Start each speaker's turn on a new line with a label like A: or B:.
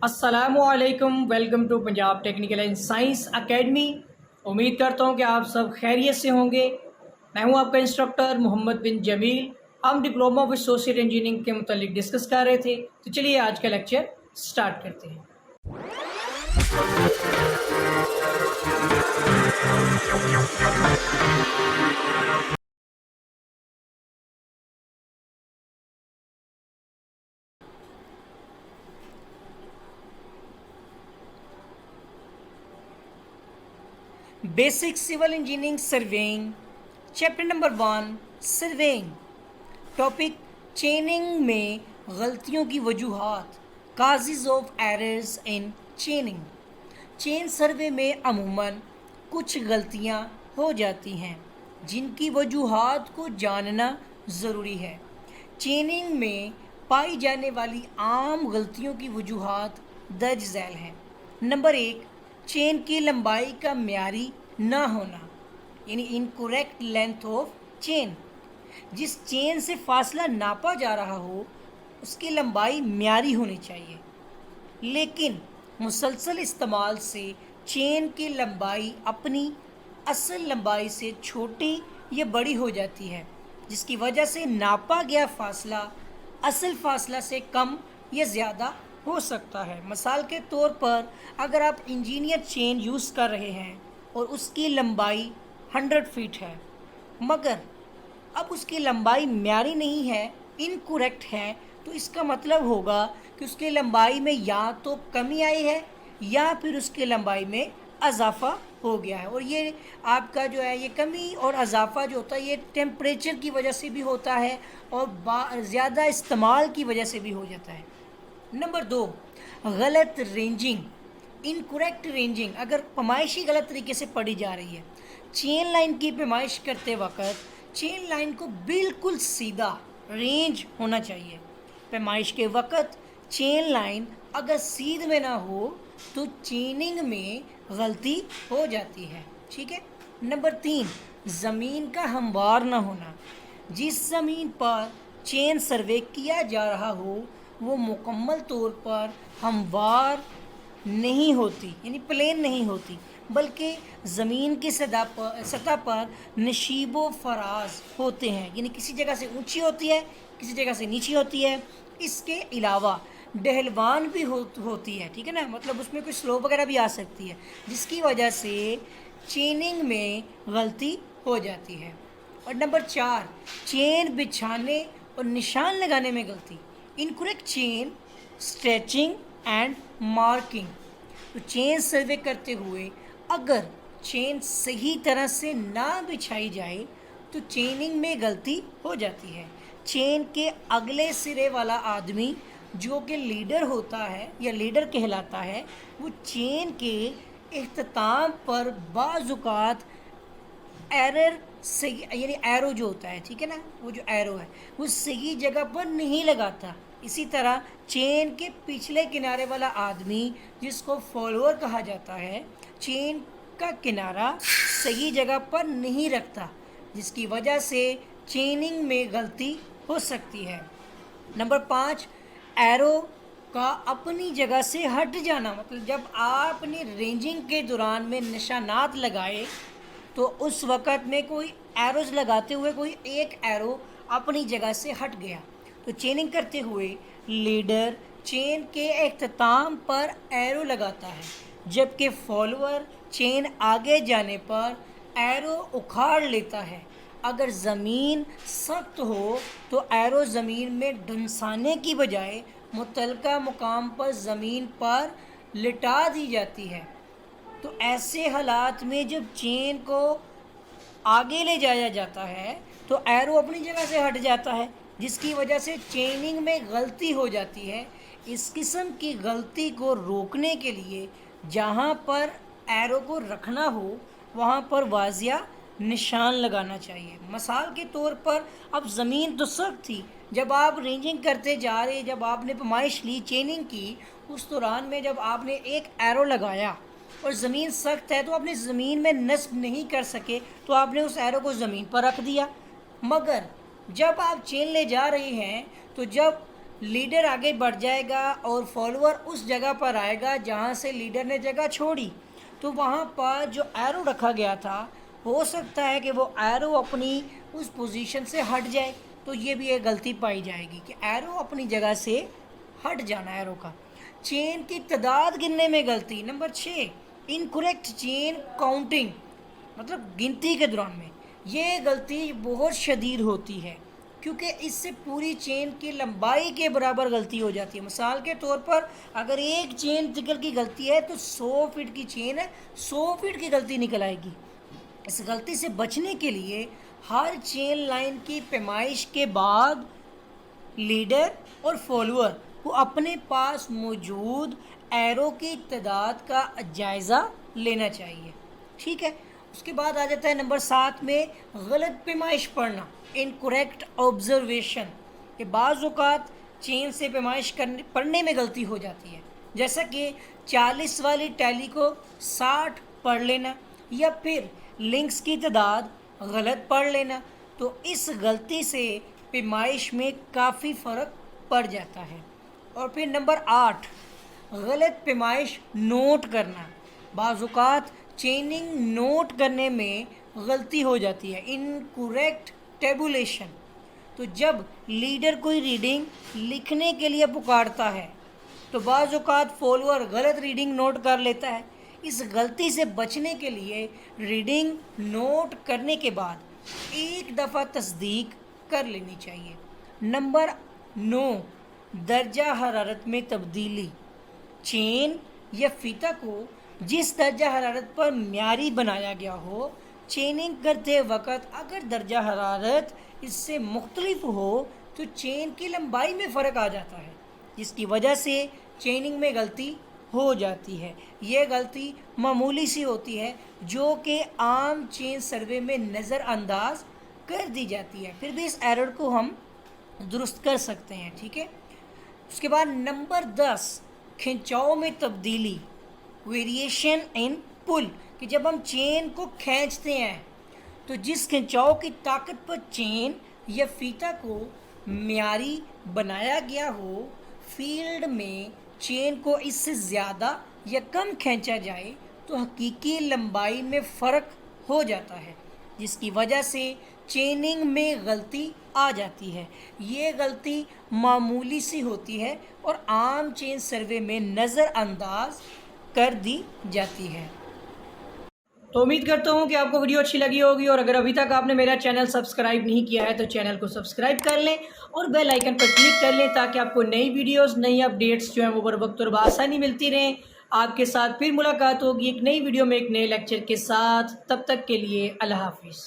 A: अस्सलामु अलैकुम, welcome to Punjab technical and science academy. उम्मीद करता हूँ कि आप सब खैरियत से होंगे। मैं हूँ आपका इंस्ट्रक्टर मोहम्मद बिन जमील। हम डिप्लोमा विद एसोसिएट इंजीनियरिंग के मुतालिक डिस्कस कर रहे थे, तो चलिए आज का लेक्चर स्टार्ट करते हैं। Basic civil engineering surveying, chapter number 1 surveying. Topic chaining में गलतियों की वजूहात, causes of errors in chaining. Chain survey में अमूमन कुछ गलतियां हो जाती हैं जिनकी वजूहात को जानना ज़रूरी है। चेनिंग में पाई जाने वाली आम गलतियों की वजूहात दर्ज झैल हैं। नंबर 1, चेन की लंबाई का म्यारी ना होना, यानी इनकरेक्ट लेंथ ऑफ चेन। जिस चेन से फासला नापा जा रहा हो उसकी लंबाई म्यारी होनी चाहिए, लेकिन मुसलसल इस्तेमाल से चेन की लंबाई अपनी असल लंबाई से छोटी या बड़ी हो जाती है, जिसकी वजह से नापा गया फासला असल फासला से कम या ज़्यादा हो सकता है। मिसाल के तौर पर अगर आप इंजीनियर चेन यूज़ कर रहे हैं और उसकी लंबाई 100 फीट है, मगर अब उसकी लंबाई म्यारी नहीं है, इनकरेक्ट है, तो इसका मतलब होगा कि उसकी लंबाई में या तो कमी आई है या फिर उसकी लंबाई में अजाफ़ा हो गया है। और ये आपका जो है ये कमी और अजाफ़ा जो होता है ये टेम्परेचर की वजह से भी होता है और ज़्यादा इस्तेमाल की वजह से भी हो जाता है। नंबर 2, गलत रेंजिंग, इनकरेक्ट रेंजिंग। अगर पैमाइशी गलत तरीके से पड़ी जा रही है, चेन लाइन की पैमाइश करते वक्त चेन लाइन को बिल्कुल सीधा रेंज होना चाहिए। पैमाइश के वक्त चेन लाइन अगर सीध में ना हो तो चेनिंग में गलती हो जाती है। ठीक है। नंबर 3, ज़मीन का हमवार ना होना। जिस ज़मीन पर चेन सर्वे किया जा रहा हो वो मुकम्मल तौर पर हमवार नहीं होती, यानी प्लेन नहीं होती, बल्कि ज़मीन की सतह पर नशीबो फराज होते हैं, यानी किसी जगह से ऊंची होती है, किसी जगह से नीची होती है। इसके अलावा डहलवान भी होती है, ठीक है ना, मतलब उसमें कोई स्लोप वगैरह भी आ सकती है, जिसकी वजह से चेनिंग में गलती हो जाती है। और नंबर 4, चेन बिछाने और निशान लगाने में गलती, incorrect chain stretching and marking. तो चेन सर्वे करते हुए अगर चेन सही तरह से ना बिछाई जाए तो चेनिंग में गलती हो जाती है। चेन के अगले सिरे वाला आदमी जो कि लीडर होता है या लीडर कहलाता है, वो चेन के इख्तिताम पर बाज़ एरर सही, यानी एरो जो होता है, ठीक है ना, वो जो एरो है वो सही जगह पर नहीं लगाता। इसी तरह चेन के पिछले किनारे वाला आदमी जिसको फॉलोअर कहा जाता है, चेन का किनारा सही जगह पर नहीं रखता, जिसकी वजह से चेनिंग में गलती हो सकती है। नंबर 5, एरो का अपनी जगह से हट जाना। मतलब जब आपने रेंजिंग के दौरान में निशानात लगाए तो उस वक़्त में कोई एरोज़ लगाते हुए कोई एक एरो अपनी जगह से हट गया, तो चेनिंग करते हुए लीडर चेन के इख्तिताम पर एरो लगाता है, जबकि फॉलोअर चेन आगे जाने पर एरो उखाड़ लेता है। अगर ज़मीन सख्त हो तो एरो ज़मीन में डंसाने की बजाय मुतलका मुकाम पर ज़मीन पर लिटा दी जाती है। तो ऐसे हालात में जब चेन को आगे ले जाया जाता है तो एरो अपनी जगह से हट जाता है, जिसकी वजह से चेनिंग में गलती हो जाती है। इस किस्म की गलती को रोकने के लिए जहाँ पर एरो को रखना हो वहाँ पर वाजिया निशान लगाना चाहिए। मिसाल के तौर पर अब ज़मीन तो सख्त थी, जब आप रेंजिंग करते जा रहे, जब आपने पैमाइश ली चेनिंग की, उस दौरान में जब आपने एक एरो लगाया और ज़मीन सख्त है तो आपने ज़मीन में नस्ब नहीं कर सके, तो आपने उस एरो को ज़मीन पर रख दिया। मगर जब आप चेन ले जा रहे हैं तो जब लीडर आगे बढ़ जाएगा और फॉलोअर उस जगह पर आएगा जहाँ से लीडर ने जगह छोड़ी, तो वहाँ पर जो एरो रखा गया था हो सकता है कि वो एरो अपनी उस पोजीशन से हट जाए, तो ये भी एक गलती पाई जाएगी कि एरो अपनी जगह से हट जाना एरो का। चेन की तादाद गिनने में गलती। नंबर 6, इनकरेक्ट चेन काउंटिंग, मतलब गिनती के दौरान में ये गलती बहुत शदीद होती है, क्योंकि इससे पूरी चेन की लंबाई के बराबर गलती हो जाती है। मिसाल के तौर पर अगर एक चेन निकल की गलती है तो 100 फीट की चेन है, 100 फीट की गलती निकल आएगी। इस गलती से बचने के लिए हर चेन लाइन की पैमाइश के बाद लीडर और फॉलोअर को अपने पास मौजूद एरो की तादाद का जायज़ा लेना चाहिए। ठीक है, उसके बाद आ जाता है नंबर 7 में गलत पैमाइश पढ़ना, इनकरेक्ट ऑब्जर्वेशन। कि बाज़ औक़ात चेन से पैमाइश करने पढ़ने में गलती हो जाती है, जैसा कि 40 वाली टैली को 60 पढ़ लेना, या फिर लिंक्स की तादाद गलत पढ़ लेना। तो इस गलती से पैमाइश में काफ़ी फ़र्क पड़ जाता है। और फिर नंबर 8, गलत पैमाइश नोट करना। बाज़ औक़ात चेनिंग नोट करने में गलती हो जाती है, इनकरेक्ट टेबुलेशन। तो जब लीडर कोई रीडिंग लिखने के लिए पुकारता है तो बाज़ औक़ात फॉलोअर गलत रीडिंग नोट कर लेता है। इस गलती से बचने के लिए रीडिंग नोट करने के बाद एक दफ़ा तस्दीक कर लेनी चाहिए। नंबर 9, दर्जा हरारत में तब्दीली। चेन या फीता को जिस दर्जा हरारत पर म्यारी बनाया गया हो, चेनिंग करते वक्त अगर दर्जा हरारत इससे मुख्तलिफ हो तो चेन की लंबाई में फ़र्क आ जाता है, जिसकी वजह से चेनिंग में गलती हो जाती है। ये गलती मामूली सी होती है जो कि आम चेन सर्वे में नज़रअंदाज कर दी जाती है, फिर भी इस एरर को हम दुरुस्त कर सकते हैं। ठीक है, उसके बाद नंबर 10, खिंचाव में तब्दीली, वेरिएशन इन पुल। कि जब हम चेन को खींचते हैं तो जिस खिंचाव की ताकत पर चेन या फीता को म्यारी बनाया गया हो, फील्ड में चेन को इससे ज़्यादा या कम खींचा जाए तो हकीकी लंबाई में फ़र्क हो जाता है, जिसकी वजह से चेनिंग में गलती आ जाती है। ये गलती मामूली सी होती है और आम चेन सर्वे में नज़रअंदाज कर दी जाती है। तो उम्मीद करता हूँ कि आपको वीडियो अच्छी लगी होगी, और अगर अभी तक आपने मेरा चैनल सब्सक्राइब नहीं किया है तो चैनल को सब्सक्राइब कर लें और बेल आइकन पर क्लिक कर लें, ताकि आपको नई वीडियोस, नई अपडेट्स जो हैं वो बर वक्त और बआसानी मिलती रहें। आपके साथ फिर मुलाकात होगी एक नई वीडियो में एक नए लेक्चर के साथ। तब तक के लिए अल्लाह हाफिज़।